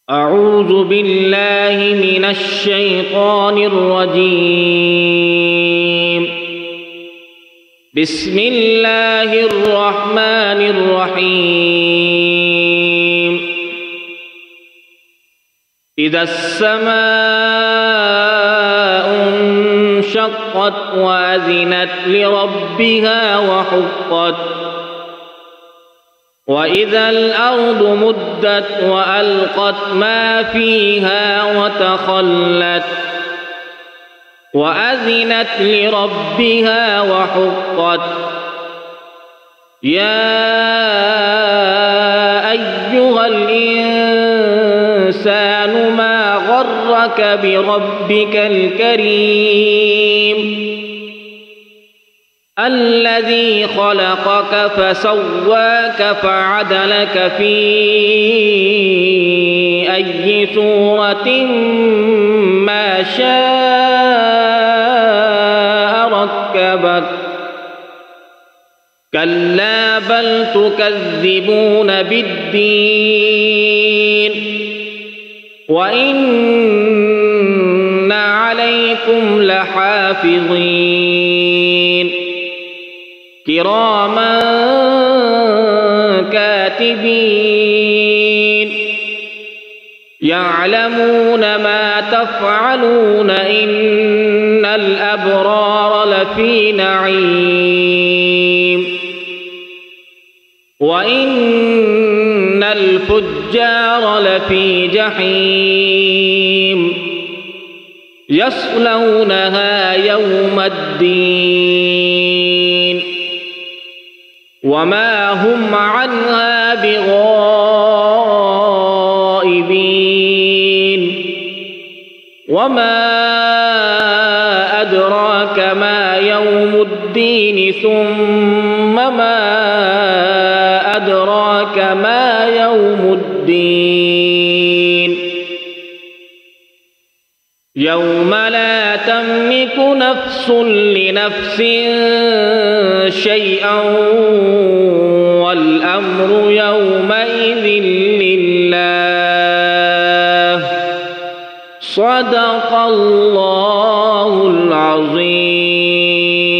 أعوذ بالله من الشيطان الرجيم. بسم الله الرحمن الرحيم. إذا السماء انشقت وأذنت لربها وحقت وإذا الأرض مدت وألقت ما فيها وتخلت وأذنت لربها وحقت. يا أيها الإنسان ما غرك بربك الكريم الذي خلقك فسواك فعدلك في أي صورة ما شاء ركبك. كلا بل تكذبون بالدين وإن عليكم لحافظين كراما كاتبين يعلمون ما تفعلون. إن الأبرار لفي نعيم وإن الفجار لفي جحيم يصلونها يوم الدين وما هم عنها بغائبين. وما أدراك ما يوم الدين ثم ما أدراك ما يوم الدين. يوم لا تملك نفس لنفس شيئا والأمر يومئذ لله. صدق الله العظيم.